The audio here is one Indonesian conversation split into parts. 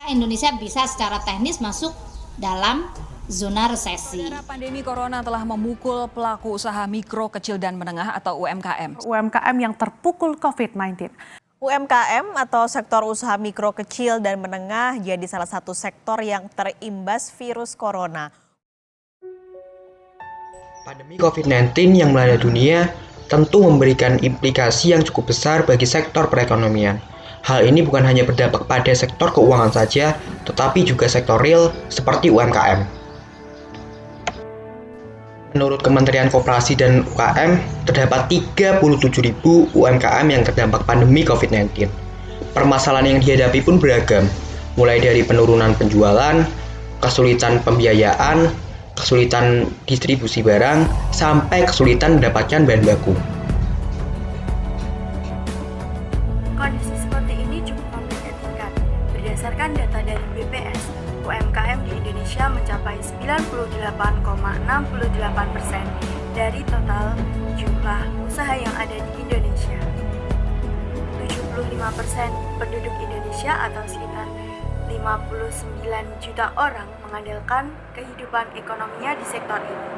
Indonesia bisa secara teknis masuk dalam zona resesi. Pandemi corona telah memukul pelaku usaha mikro, kecil, dan menengah atau UMKM. UMKM yang terpukul COVID-19. UMKM atau sektor usaha mikro, kecil, dan menengah jadi salah satu sektor yang terimbas virus corona. Pandemi COVID-19 yang melanda dunia tentu memberikan implikasi yang cukup besar bagi sektor perekonomian. Hal ini bukan hanya berdampak pada sektor keuangan saja, tetapi juga sektor real seperti UMKM. Menurut Kementerian Koperasi dan UKM, terdapat 37.000 UMKM yang terdampak pandemi COVID-19. Permasalahan yang dihadapi pun beragam, mulai dari penurunan penjualan, kesulitan pembiayaan, kesulitan distribusi barang, sampai kesulitan mendapatkan bahan baku. Kondisi seperti ini cukup memprihatinkan. Berdasarkan data dari BPS, UMKM di Indonesia mencapai 98,68% dari total jumlah usaha yang ada di Indonesia. 75% penduduk Indonesia atau sekitar 59 juta orang mengandalkan kehidupan ekonominya di sektor ini.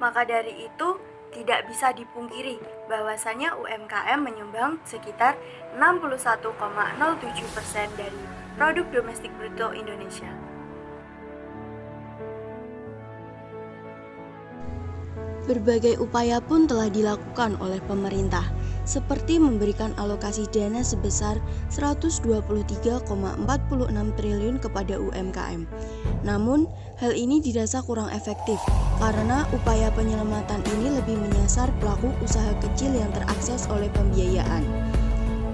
Maka dari itu, tidak bisa dipungkiri bahwasanya UMKM menyumbang sekitar 61,07% dari produk domestik bruto Indonesia. Berbagai upaya pun telah dilakukan oleh pemerintah, seperti memberikan alokasi dana sebesar 123,46 triliun kepada UMKM. Namun, hal ini dirasa kurang efektif karena upaya penyelamatan ini lebih menyasar pelaku usaha kecil yang terakses oleh pembiayaan.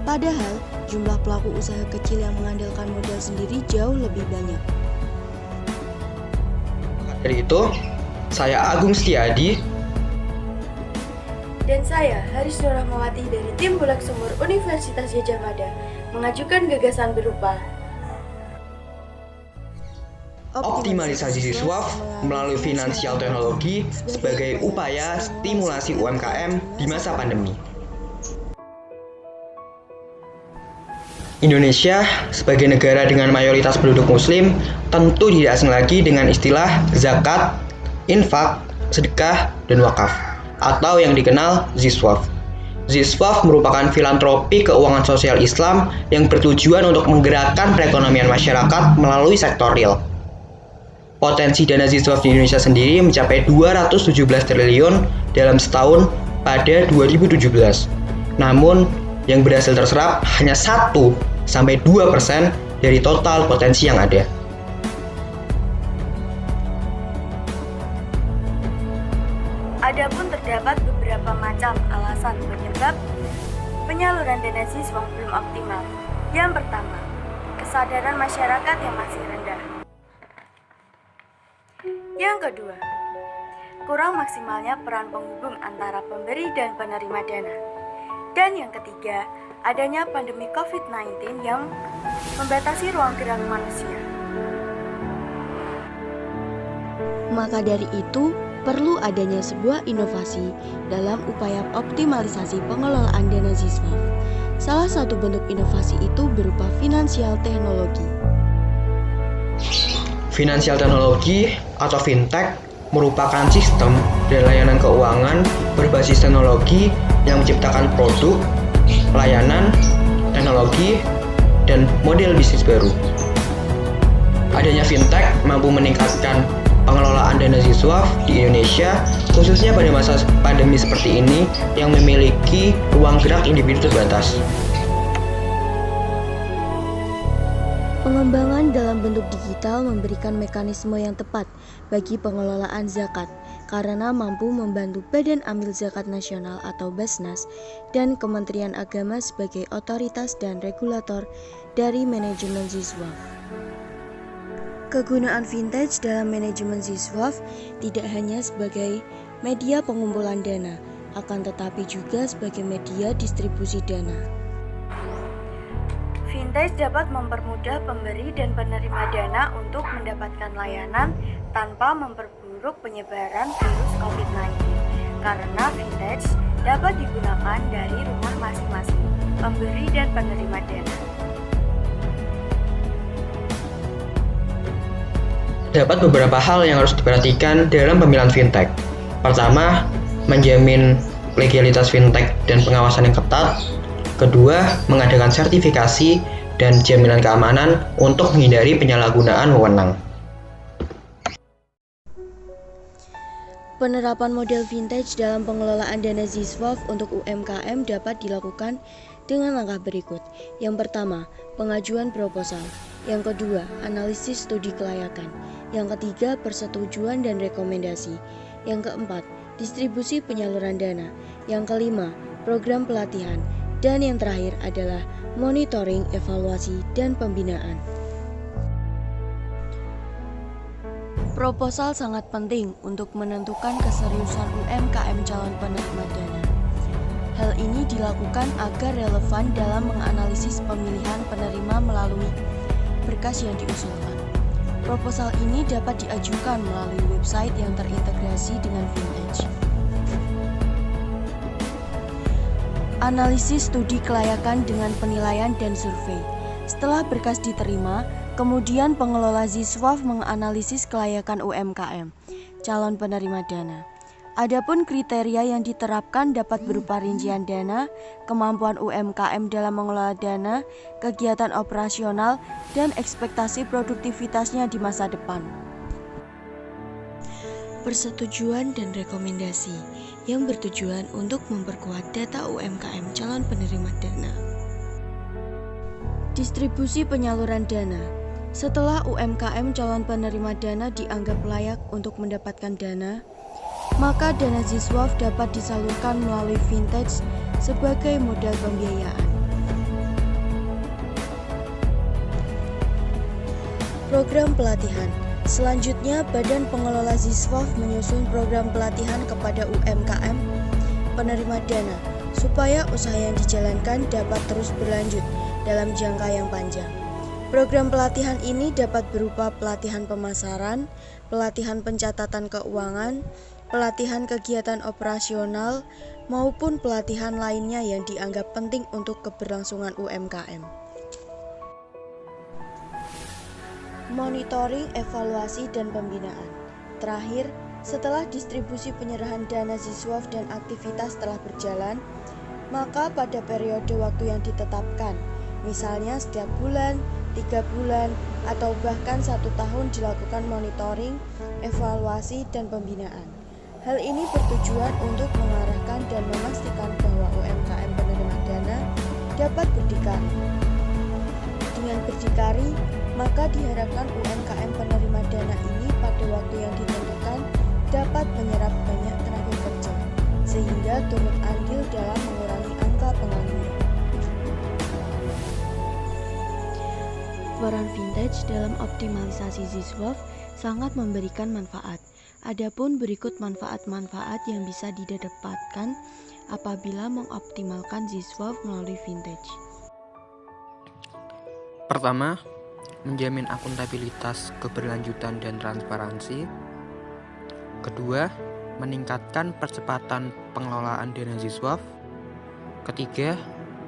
Padahal, jumlah pelaku usaha kecil yang mengandalkan modal sendiri jauh lebih banyak. Dari itu, saya Agung Setiadi Dan saya, Haris Nur Rahmawati dari tim Bulak Sumur Universitas Gadjah Mada, mengajukan gagasan berupa optimalisasi siswa melalui finansial teknologi sebagai upaya stimulasi UMKM di masa pandemi. Indonesia sebagai negara dengan mayoritas penduduk muslim tentu tidak asing lagi dengan istilah zakat, infak, sedekah, dan wakaf, atau yang dikenal Ziswaf. Ziswaf merupakan filantropi keuangan sosial Islam yang bertujuan untuk menggerakkan perekonomian masyarakat melalui sektor real. Potensi dana Ziswaf di Indonesia sendiri mencapai 217 triliun dalam setahun pada 2017. Namun, yang berhasil terserap hanya 1-2% dari total potensi yang ada. Adapun terdapat beberapa macam alasan penyebab penyaluran dana siswa belum optimal. Yang pertama, kesadaran masyarakat yang masih rendah. Yang kedua, kurang maksimalnya peran penghubung antara pemberi dan penerima dana. Dan yang ketiga, adanya pandemi COVID-19 yang membatasi ruang gerak manusia. Maka dari itu, perlu adanya sebuah inovasi dalam upaya optimalisasi pengelolaan dana Ziswaf. Salah satu bentuk inovasi itu berupa finansial teknologi. Finansial teknologi atau fintech merupakan sistem dan layanan keuangan berbasis teknologi yang menciptakan produk, layanan, teknologi, dan model bisnis baru. Adanya fintech mampu meningkatkan pengelolaan dana Ziswaf di Indonesia, khususnya pada masa pandemi seperti ini yang memiliki ruang gerak individu terbatas. Pengembangan dalam bentuk digital memberikan mekanisme yang tepat bagi pengelolaan zakat karena mampu membantu Badan Amil Zakat Nasional atau Basnas dan Kementerian Agama sebagai otoritas dan regulator dari manajemen Ziswaf. Kegunaan vintage dalam manajemen Ziswaf tidak hanya sebagai media pengumpulan dana, akan tetapi juga sebagai media distribusi dana. Vintage dapat mempermudah pemberi dan penerima dana untuk mendapatkan layanan tanpa memperburuk penyebaran virus COVID-19, karena vintage dapat digunakan dari rumah masing-masing pemberi dan penerima dana. Terdapat beberapa hal yang harus diperhatikan dalam pemilihan fintech. Pertama, menjamin legalitas fintech dan pengawasan yang ketat. Kedua, mengadakan sertifikasi dan jaminan keamanan untuk menghindari penyalahgunaan wewenang. Penerapan model vintage dalam pengelolaan dana ZISWAF untuk UMKM dapat dilakukan dengan langkah berikut. Yang pertama, pengajuan proposal. Yang kedua, analisis studi kelayakan. Yang ketiga, persetujuan dan rekomendasi. Yang keempat, distribusi penyaluran dana. Yang kelima, program pelatihan. Dan yang terakhir adalah monitoring, evaluasi, dan pembinaan. Proposal sangat penting untuk menentukan keseriusan UMKM calon penerima dana. Hal ini dilakukan agar relevan dalam menganalisis pemilihan penerima melalui berkas yang diusulkan. Proposal ini dapat diajukan melalui website yang terintegrasi dengan Vintage. Analisis studi kelayakan dengan penilaian dan survei. Setelah berkas diterima, kemudian pengelola ZISWAF menganalisis kelayakan UMKM, calon penerima dana. Adapun kriteria yang diterapkan dapat berupa rincian dana, kemampuan UMKM dalam mengelola dana, kegiatan operasional, dan ekspektasi produktivitasnya di masa depan. Persetujuan dan rekomendasi yang bertujuan untuk memperkuat data UMKM calon penerima dana. Distribusi penyaluran dana. Setelah UMKM calon penerima dana dianggap layak untuk mendapatkan dana, maka dana ZISWAF dapat disalurkan melalui Vintage sebagai modal pembiayaan. Program pelatihan. Selanjutnya, Badan Pengelola ZISWAF menyusun program pelatihan kepada UMKM penerima dana supaya usaha yang dijalankan dapat terus berlanjut dalam jangka yang panjang. Program pelatihan ini dapat berupa pelatihan pemasaran, pelatihan pencatatan keuangan, pelatihan kegiatan operasional, maupun pelatihan lainnya yang dianggap penting untuk keberlangsungan UMKM. Monitoring, evaluasi, dan pembinaan. Terakhir, setelah distribusi penyerahan dana ZISWAF dan aktivitas telah berjalan, maka pada periode waktu yang ditetapkan, misalnya setiap bulan, 3 bulan, atau bahkan 1 tahun dilakukan monitoring, evaluasi, dan pembinaan. Hal ini bertujuan untuk mengarahkan dan memastikan bahwa UMKM penerima dana dapat berdikari. Dengan berdikari, maka diharapkan UMKM penerima dana ini pada waktu yang ditentukan dapat menyerap banyak tenaga kerja, sehingga turut andil dalam mengurangi angka pengangguran. Peran Vintage dalam optimalisasi ZISWAF sangat memberikan manfaat. Adapun berikut manfaat-manfaat yang bisa didapatkan apabila mengoptimalkan ZISWAF melalui Vintage. Pertama, menjamin akuntabilitas, keberlanjutan, dan transparansi. Kedua, meningkatkan percepatan pengelolaan dana ZISWAF. Ketiga,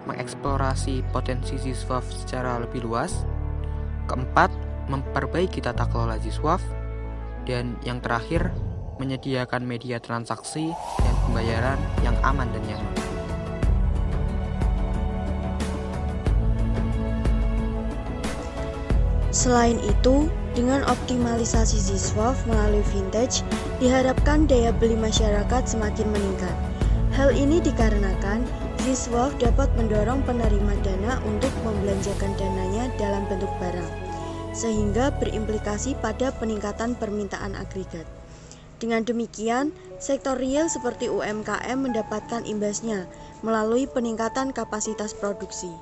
mengeksplorasi potensi ZISWAF secara lebih luas. Keempat, memperbaiki tata kelola ZISWAF. Dan yang terakhir, menyediakan media transaksi dan pembayaran yang aman dan nyaman. Selain itu, dengan optimalisasi ZISWAF melalui Vintage, diharapkan daya beli masyarakat semakin meningkat. Hal ini dikarenakan ZISWAF dapat mendorong penerima dana untuk membelanjakan dananya dalam bentuk barang, sehingga berimplikasi pada peningkatan permintaan agregat. Dengan demikian, sektor real seperti UMKM mendapatkan imbasnya melalui peningkatan kapasitas produksi.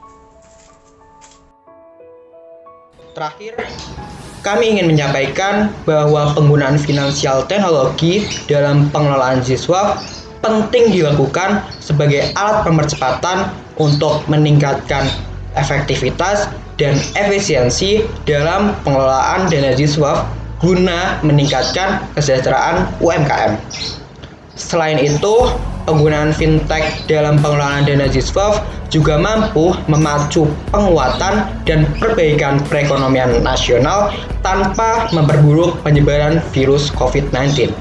Terakhir, kami ingin menyampaikan bahwa penggunaan finansial teknologi dalam pengelolaan ZISWAF penting dilakukan sebagai alat pemercepatan untuk meningkatkan efektivitas dan efisiensi dalam pengelolaan dana ZISWAF guna meningkatkan kesejahteraan UMKM. Selain itu, penggunaan fintech dalam pengelolaan dana Ziswaf juga mampu memacu penguatan dan perbaikan perekonomian nasional tanpa memperburuk penyebaran virus COVID-19.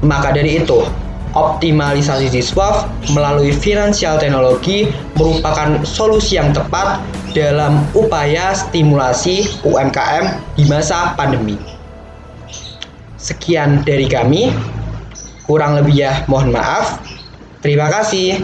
Maka dari itu, optimalisasi Ziswaf melalui finansial teknologi merupakan solusi yang tepat dalam upaya stimulasi UMKM di masa pandemi. Sekian dari kami, kurang lebihnya mohon maaf. Terima kasih.